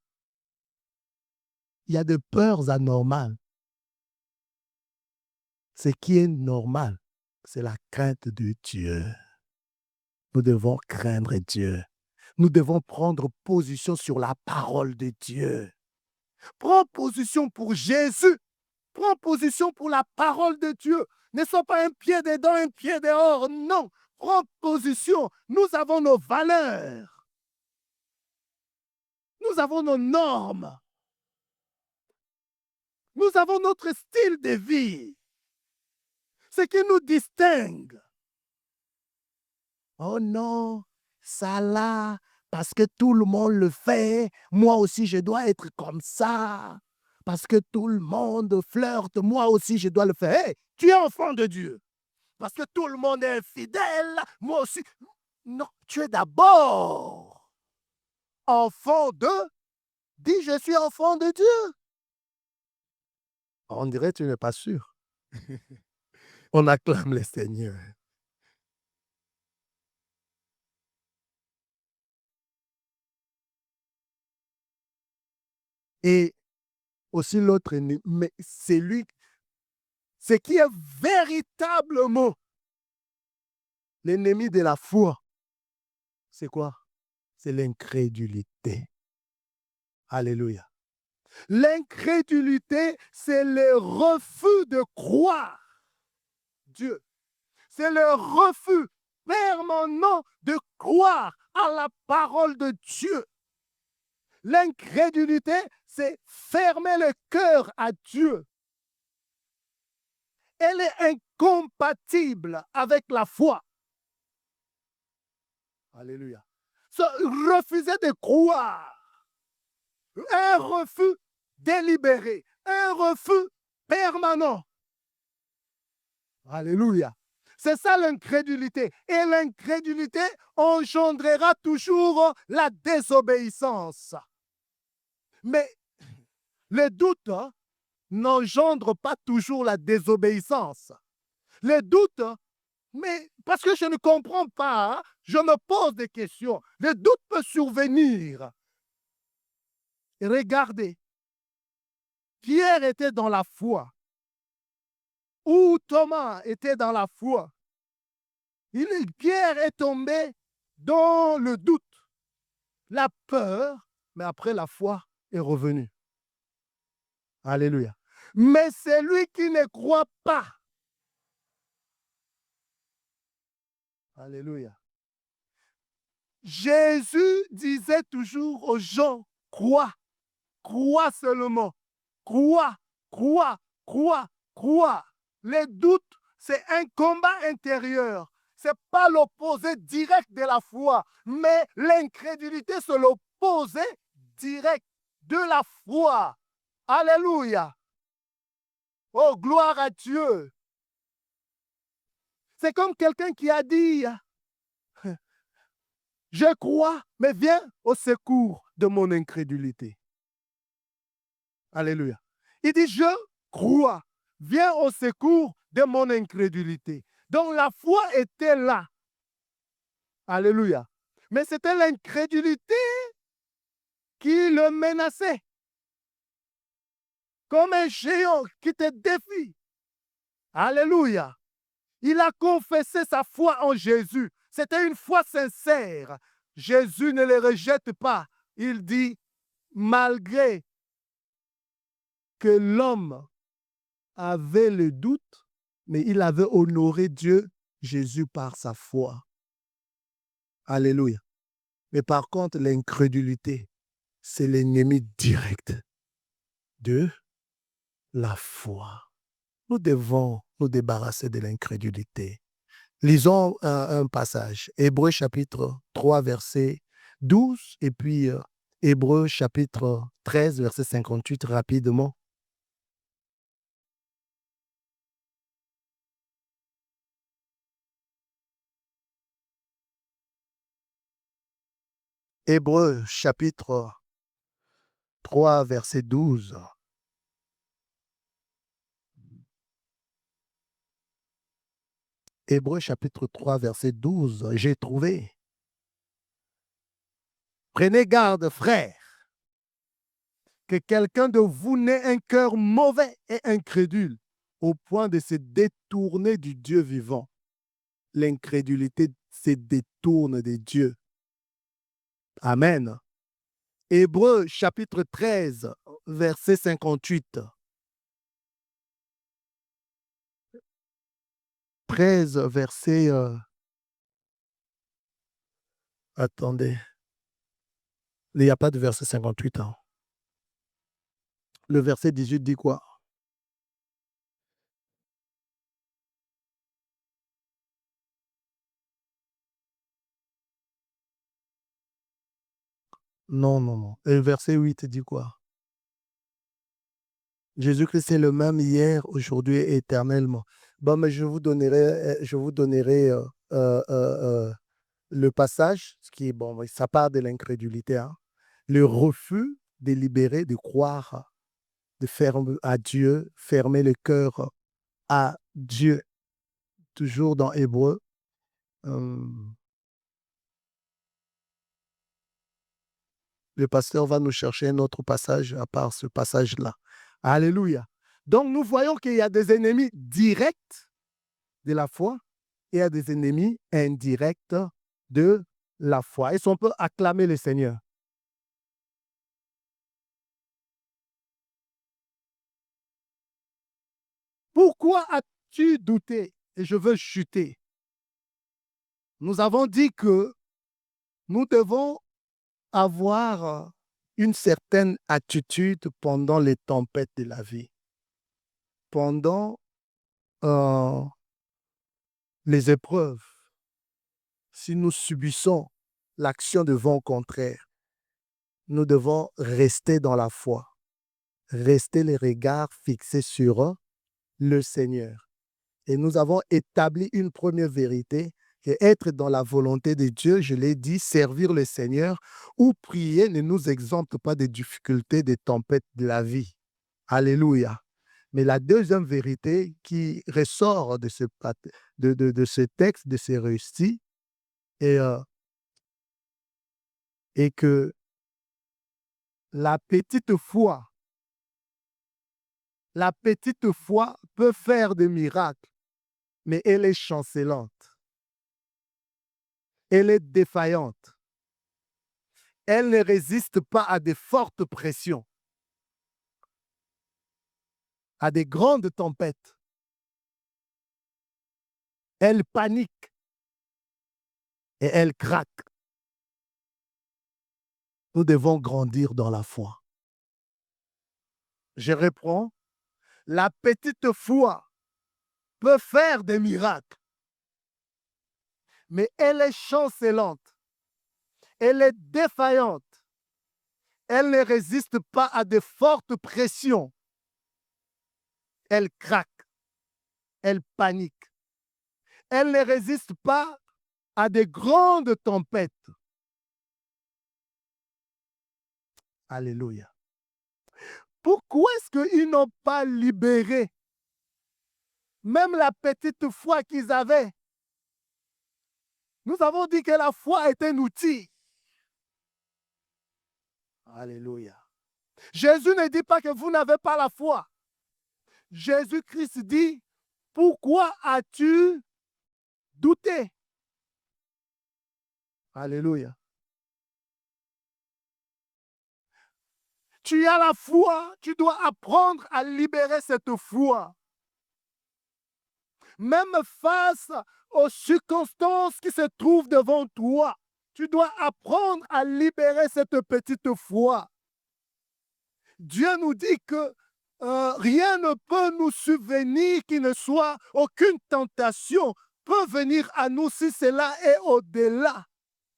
Il y a des peurs anormales. Ce qui est normal, c'est la crainte de Dieu. Nous devons craindre Dieu. Nous devons prendre position sur la parole de Dieu. Prends position pour Jésus. Prends position pour la parole de Dieu. Ne sois pas un pied dedans, un pied dehors. Non. Prends position. Nous avons nos valeurs. Nous avons nos normes. Nous avons notre style de vie. Ce qui nous distingue. Oh non, ça là, parce que tout le monde le fait, moi aussi je dois être comme ça. Parce que tout le monde flirte, moi aussi je dois le faire. Hey, tu es enfant de Dieu. Parce que tout le monde est infidèle, moi aussi. Non, tu es d'abord enfant de... Dis, je suis enfant de Dieu. On dirait que tu n'es pas sûr. On acclame le Seigneur. Et aussi l'autre, mais c'est lui, ce qui est véritablement l'ennemi de la foi. C'est quoi? C'est l'incrédulité. Alléluia. L'incrédulité, c'est le refus de croire Dieu. C'est le refus permanent de croire à la parole de Dieu. L'incrédulité, c'est fermer le cœur à Dieu. Elle est incompatible avec la foi. Alléluia. Refuser de croire. Un refus délibéré. Un refus permanent. Alléluia. C'est ça l'incrédulité. Et l'incrédulité engendrera toujours la désobéissance. Mais le doute n'engendre pas toujours la désobéissance. Le doute, mais parce que je ne comprends pas, je me pose des questions. Le doute peut survenir. Et regardez, Pierre était dans la foi. Ou Thomas était dans la foi. Pierre est tombé dans le doute, la peur, mais après la foi est revenue. Alléluia. Mais celui qui ne croit pas, alléluia. Jésus disait toujours aux gens, crois, crois seulement, crois, crois, crois, crois. Les doutes, c'est un combat intérieur. Ce n'est pas l'opposé direct de la foi, mais l'incrédulité, c'est l'opposé direct de la foi. Alléluia. Oh, gloire à Dieu. C'est comme quelqu'un qui a dit, je crois, mais viens au secours de mon incrédulité. Alléluia. Il dit, je crois, viens au secours de mon incrédulité. Donc la foi était là. Alléluia. Mais c'était l'incrédulité qui le menaçait. Comme un géant qui te défie. Alléluia. Il a confessé sa foi en Jésus. C'était une foi sincère. Jésus ne le rejette pas. Il dit, malgré que l'homme avait le doute, mais il avait honoré Dieu, Jésus, par sa foi. Alléluia. Mais par contre, l'incrédulité, c'est l'ennemi direct de la foi. Nous devons nous débarrasser de l'incrédulité. Lisons un passage. Hébreux chapitre 3, verset 12 et puis Hébreux chapitre 13, verset 58 rapidement. Hébreux chapitre 3, verset 12. Hébreux chapitre 3, verset 12. J'ai trouvé. Prenez garde, frères, que quelqu'un de vous n'ait un cœur mauvais et incrédule, au point de se détourner du Dieu vivant. L'incrédulité se détourne de Dieu. Amen. Hébreux chapitre 13, verset 58. 13, verset... Attendez. Il n'y a pas de verset 58. Hein. Le verset 18 dit quoi? Non, non, non. Et le verset 8 dit quoi? Jésus-Christ est le même hier, aujourd'hui et éternellement. Bon, mais je vous donnerai le passage, ce qui est bon, ça part de l'incrédulité. Hein. Le refus délibéré de croire, de fermer à Dieu, fermer le cœur à Dieu. Toujours dans Hébreu. Le pasteur va nous chercher un autre passage à part ce passage-là. Alléluia. Donc, nous voyons qu'il y a des ennemis directs de la foi et il y a des ennemis indirects de la foi. Est-ce qu'on peut acclamer le Seigneur? Pourquoi as-tu douté et je veux chuter? Nous avons dit que nous devons avoir une certaine attitude pendant les tempêtes de la vie, pendant les épreuves. Si nous subissons l'action de vent contraire, nous devons rester dans la foi, rester les regards fixés sur le Seigneur. Et nous avons établi une première vérité, que être dans la volonté de Dieu, je l'ai dit, servir le Seigneur ou prier ne nous exempte pas des difficultés, des tempêtes de la vie. Alléluia. Mais la deuxième vérité qui ressort de ce texte, de ces récits, est que la petite foi peut faire des miracles, mais elle est chancelante. Elle est défaillante. Elle ne résiste pas à de fortes pressions, à des grandes tempêtes. Elle panique et elle craque. Nous devons grandir dans la foi. Je reprends. La petite foi peut faire des miracles, mais elle est chancelante. Elle est défaillante. Elle ne résiste pas à de fortes pressions. Elle craque. Elle panique. Elle ne résiste pas à de grandes tempêtes. Alléluia. Pourquoi est-ce qu'ils n'ont pas libéré même la petite foi qu'ils avaient? Nous avons dit que la foi est un outil. Alléluia. Jésus ne dit pas que vous n'avez pas la foi. Jésus-Christ dit, pourquoi as-tu douté? Alléluia. Tu as la foi, tu dois apprendre à libérer cette foi. Même face aux circonstances qui se trouvent devant toi, tu dois apprendre à libérer cette petite foi. Dieu nous dit que rien ne peut nous subvenir qui ne soit, aucune tentation peut venir à nous si cela est au-delà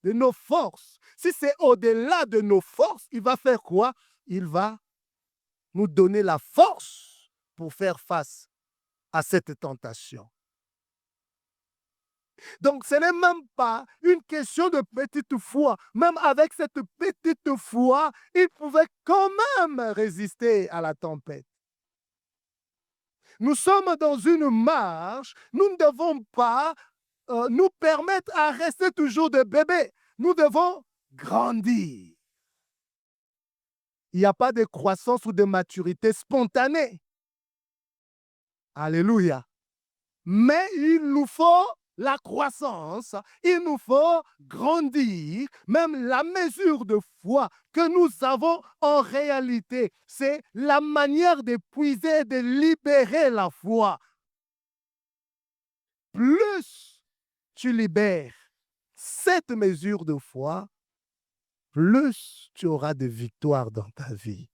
de nos forces, si c'est au-delà de nos forces, il va faire quoi? Il va nous donner la force pour faire face à cette tentation. Donc, ce n'est même pas une question de petite foi. Même avec cette petite foi, il pouvait quand même résister à la tempête. Nous sommes dans une marche. Nous ne devons pas nous permettre à rester toujours des bébés. Nous devons grandir. Il n'y a pas de croissance ou de maturité spontanée. Alléluia. Mais il nous faut la croissance, il nous faut grandir, même la mesure de foi que nous avons en réalité, c'est la manière de puiser, de libérer la foi. Plus tu libères cette mesure de foi, plus tu auras de victoires dans ta vie.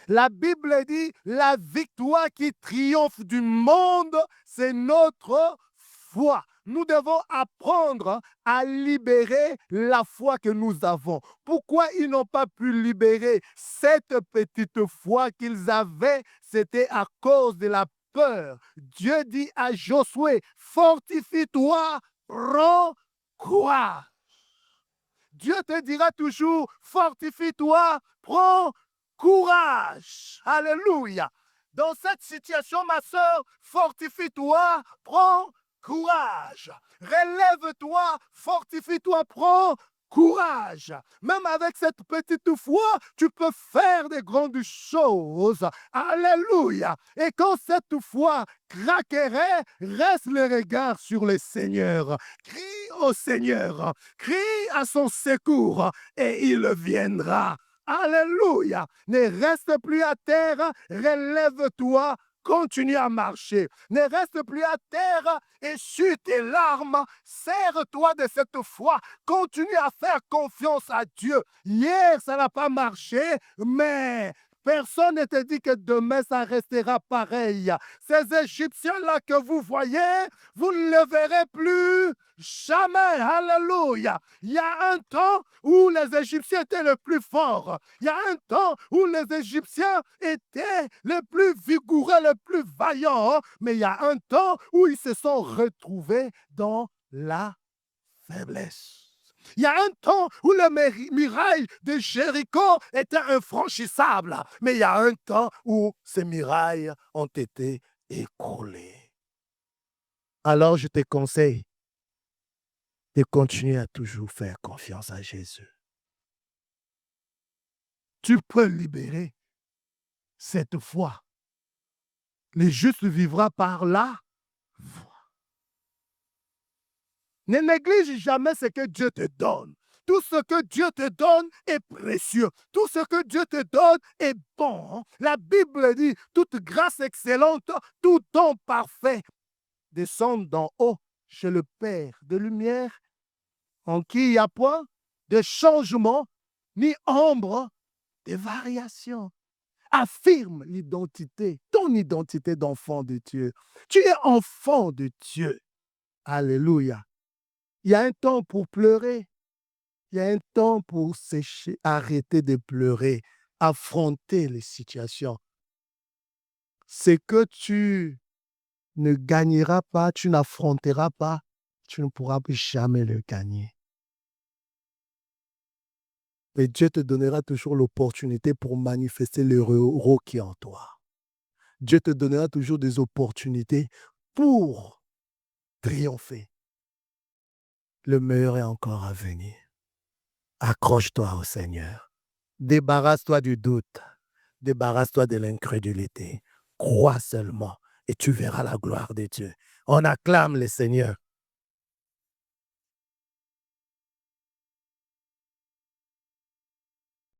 La Bible dit, la victoire qui triomphe du monde, c'est notre foi. Nous devons apprendre à libérer la foi que nous avons. Pourquoi ils n'ont pas pu libérer cette petite foi qu'ils avaient? C'était à cause de la peur. Dieu dit à Josué, fortifie-toi, prends courage. Dieu te dira toujours, fortifie-toi, prends courage. Alléluia. Dans cette situation, ma sœur, fortifie-toi, prends courage. Relève-toi, fortifie-toi, prends courage. Même avec cette petite foi, tu peux faire de grandes choses. Alléluia. Et quand cette foi craquerait, reste le regard sur le Seigneur. Crie au Seigneur, crie à son secours et il viendra. Alléluia. Ne reste plus à terre, relève-toi, continue à marcher. Ne reste plus à terre, essuie tes larmes, serre-toi de cette foi, continue à faire confiance à Dieu. Hier, ça n'a pas marché, mais personne ne te dit que demain, ça restera pareil. Ces Égyptiens-là que vous voyez, vous ne le verrez plus jamais. Alléluia. Il y a un temps où les Égyptiens étaient les plus forts. Il y a un temps où les Égyptiens étaient les plus vigoureux, les plus vaillants. Mais il y a un temps où ils se sont retrouvés dans la faiblesse. Il y a un temps où les murailles de Jéricho étaient infranchissables, mais il y a un temps où ces murailles ont été écroulées. Alors je te conseille de continuer à toujours faire confiance à Jésus. Tu peux libérer cette foi. Le juste vivra par la foi. Ne néglige jamais ce que Dieu te donne. Tout ce que Dieu te donne est précieux. Tout ce que Dieu te donne est bon. La Bible dit, toute grâce excellente, tout don parfait descend d'en haut chez le Père de lumière, en qui il n'y a point de changement ni ombre de variation. Affirme l'identité, ton identité d'enfant de Dieu. Tu es enfant de Dieu. Alléluia. Il y a un temps pour pleurer. Il y a un temps pour sécher, arrêter de pleurer, affronter les situations. Ce que tu ne gagneras pas, tu n'affronteras pas, tu ne pourras jamais le gagner. Mais Dieu te donnera toujours l'opportunité pour manifester le héros qui est en toi. Dieu te donnera toujours des opportunités pour triompher. Le meilleur est encore à venir. Accroche-toi au Seigneur. Débarrasse-toi du doute. Débarrasse-toi de l'incrédulité. Crois seulement et tu verras la gloire de Dieu. On acclame le Seigneur.